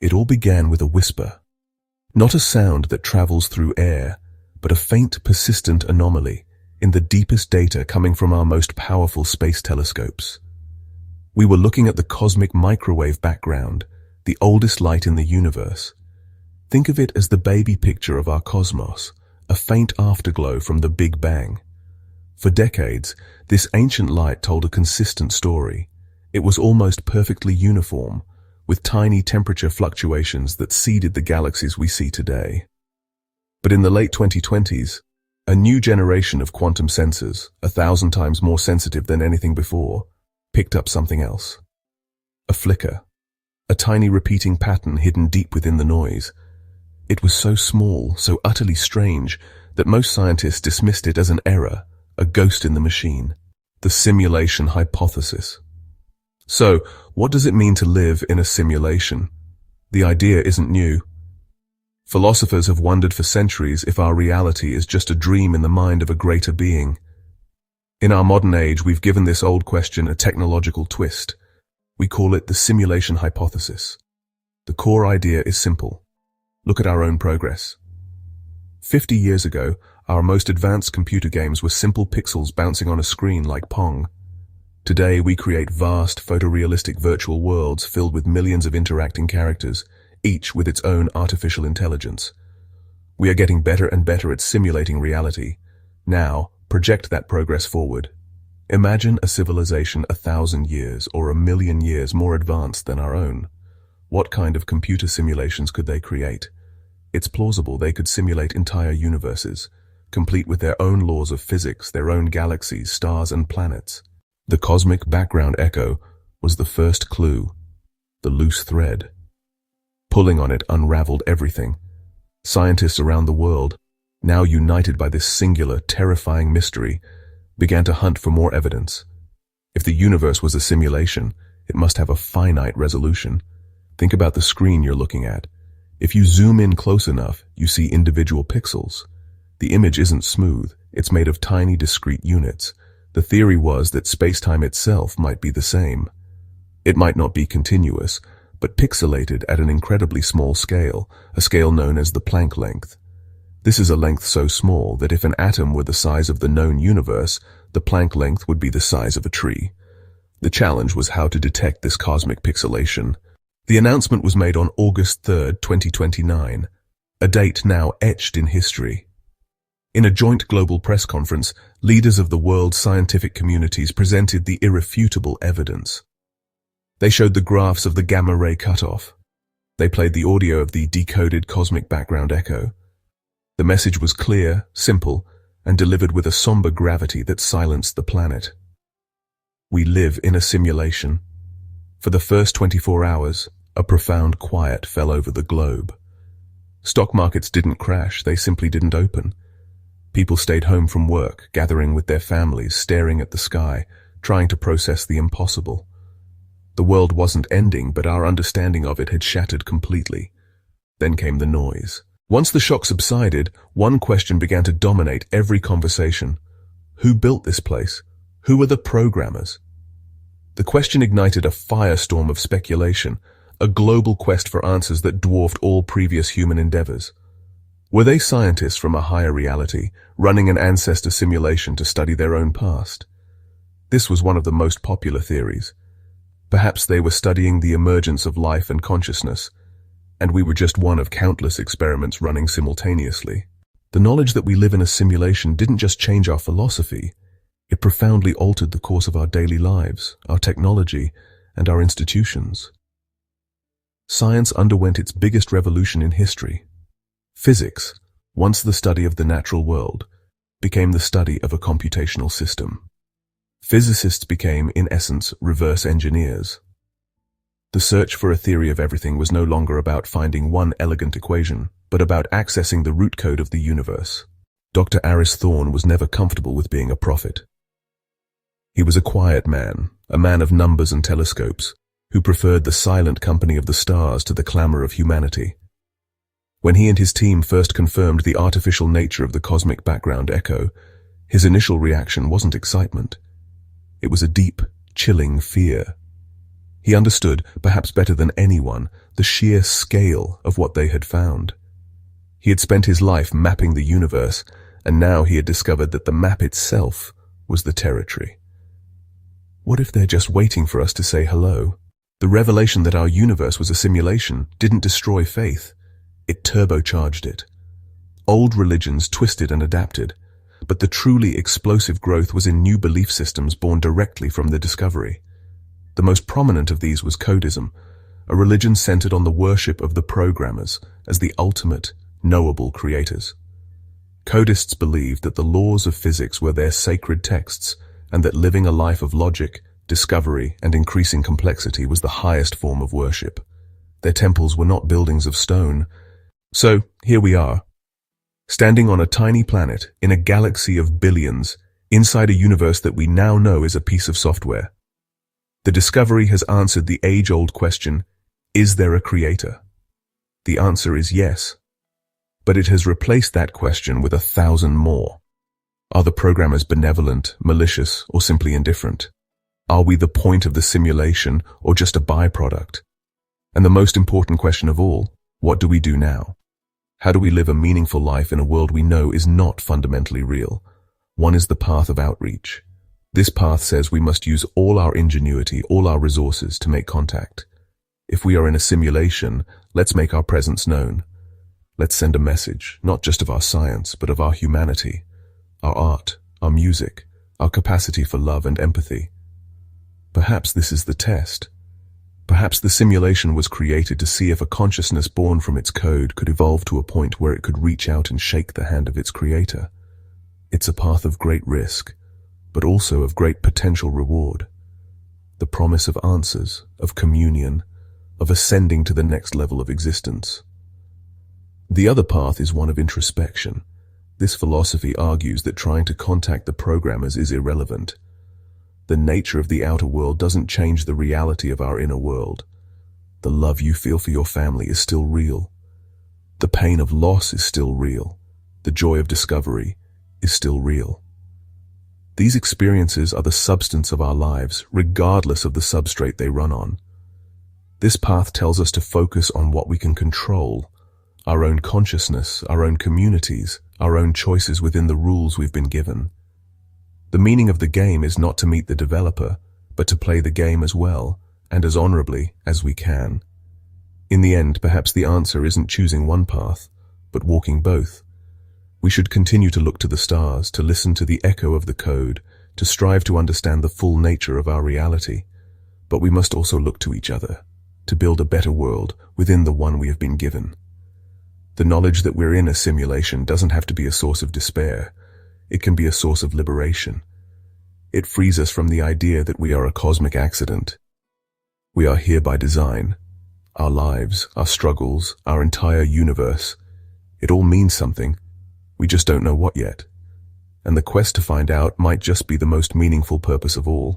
It all began with a whisper. Not a sound that travels through air, but a faint, persistent anomaly in the deepest data coming from our most powerful space telescopes. We were looking at the cosmic microwave background, the oldest light in the universe. Think of it as the baby picture of our cosmos, a faint afterglow from the Big Bang. For decades, this ancient light told a consistent story. It was almost perfectly uniform, with tiny temperature fluctuations that seeded the galaxies we see today. But in the late 2020s, a new generation of quantum sensors, 1,000 times more sensitive than anything before, picked up something else. A flicker, a tiny repeating pattern hidden deep within the noise. It was so small, so utterly strange, that most scientists dismissed it as an error, a ghost in the machine, the simulation hypothesis. So, what does it mean to live in a simulation? The idea isn't new. Philosophers have wondered for centuries if our reality is just a dream in the mind of a greater being. In our modern age, we've given this old question a technological twist. We call it the simulation hypothesis. The core idea is simple. Look at our own progress. 50 years ago, our most advanced computer games were simple pixels bouncing on a screen like Pong. Today, we create vast, photorealistic virtual worlds filled with millions of interacting characters, each with its own artificial intelligence. We are getting better and better at simulating reality. Now, project that progress forward. Imagine a civilization 1,000 years or 1,000,000 years more advanced than our own. What kind of computer simulations could they create? It's plausible they could simulate entire universes, complete with their own laws of physics, their own galaxies, stars, and planets. The cosmic background echo was the first clue, the loose thread. Pulling on it unraveled everything. Scientists around the world, now united by this singular, terrifying mystery, began to hunt for more evidence. If the universe was a simulation, it must have a finite resolution. Think about the screen you're looking at. If you zoom in close enough, you see individual pixels. The image isn't smooth, it's made of tiny, discrete units. The theory was that space-time itself might be the same. It might not be continuous, but pixelated at an incredibly small scale, a scale known as the Planck length. This is a length so small that if an atom were the size of the known universe, the Planck length would be the size of a tree. The challenge was how to detect this cosmic pixelation. The announcement was made on August 3, 2029, a date now etched in history. In a joint global press conference, leaders of the world's scientific communities presented the irrefutable evidence. They showed the graphs of the gamma-ray cutoff. They played the audio of the decoded cosmic background echo. The message was clear, simple, and delivered with a somber gravity that silenced the planet. We live in a simulation. For the first 24 hours, a profound quiet fell over the globe. Stock markets didn't crash, they simply didn't open. People stayed home from work, gathering with their families, staring at the sky, trying to process the impossible. The world wasn't ending, but our understanding of it had shattered completely. Then came the noise. Once the shock subsided, one question began to dominate every conversation. Who built this place? Who were the programmers? The question ignited a firestorm of speculation, a global quest for answers that dwarfed all previous human endeavors. Were they scientists from a higher reality, running an ancestor simulation to study their own past? This was one of the most popular theories. Perhaps they were studying the emergence of life and consciousness, and we were just one of countless experiments running simultaneously. The knowledge that we live in a simulation didn't just change our philosophy, it profoundly altered the course of our daily lives, our technology, and our institutions. Science underwent its biggest revolution in history. Physics, once the study of the natural world, became the study of a computational system. Physicists became, in essence, reverse engineers. The search for a theory of everything was no longer about finding one elegant equation, but about accessing the root code of the universe. Dr. Aris Thorne was never comfortable with being a prophet. He was a quiet man, a man of numbers and telescopes, who preferred the silent company of the stars to the clamor of humanity. When he and his team first confirmed the artificial nature of the cosmic background echo, his initial reaction wasn't excitement. It was a deep, chilling fear. He understood, perhaps better than anyone, the sheer scale of what they had found. He had spent his life mapping the universe, and now he had discovered that the map itself was the territory. What if they're just waiting for us to say hello? The revelation that our universe was a simulation didn't destroy faith. It turbocharged it. Old religions twisted and adapted, but the truly explosive growth was in new belief systems born directly from the discovery. The most prominent of these was codism, a religion centered on the worship of the programmers as the ultimate, knowable creators. Codists believed that the laws of physics were their sacred texts, and that living a life of logic, discovery, and increasing complexity was the highest form of worship. Their temples were not buildings of stone. So, here we are, standing on a tiny planet in a galaxy of billions, inside a universe that we now know is a piece of software. The discovery has answered the age-old question, is there a creator? The answer is yes. But it has replaced that question with 1,000 more. Are the programmers benevolent, malicious, or simply indifferent? Are we the point of the simulation or just a byproduct? And the most important question of all, what do we do now? How do we live a meaningful life in a world we know is not fundamentally real? One is the path of outreach. This path says we must use all our ingenuity, all our resources to make contact. If we are in a simulation, let's make our presence known. Let's send a message, not just of our science, but of our humanity, our art, our music, our capacity for love and empathy. Perhaps this is the test. Perhaps the simulation was created to see if a consciousness born from its code could evolve to a point where it could reach out and shake the hand of its creator. It's a path of great risk, but also of great potential reward. The promise of answers, of communion, of ascending to the next level of existence. The other path is one of introspection. This philosophy argues that trying to contact the programmers is irrelevant. The nature of the outer world doesn't change the reality of our inner world. The love you feel for your family is still real. The pain of loss is still real. The joy of discovery is still real. These experiences are the substance of our lives, regardless of the substrate they run on. This path tells us to focus on what we can control, our own consciousness, our own communities, our own choices within the rules we've been given. The meaning of the game is not to meet the developer, but to play the game as well, and as honorably as we can. In the end, perhaps the answer isn't choosing one path, but walking both. We should continue to look to the stars, to listen to the echo of the code, to strive to understand the full nature of our reality. But we must also look to each other, to build a better world within the one we have been given. The knowledge that we're in a simulation doesn't have to be a source of despair. It can be a source of liberation. It frees us from the idea that we are a cosmic accident. We are here by design. Our lives, our struggles, our entire universe. It all means something. We just don't know what yet. And the quest to find out might just be the most meaningful purpose of all.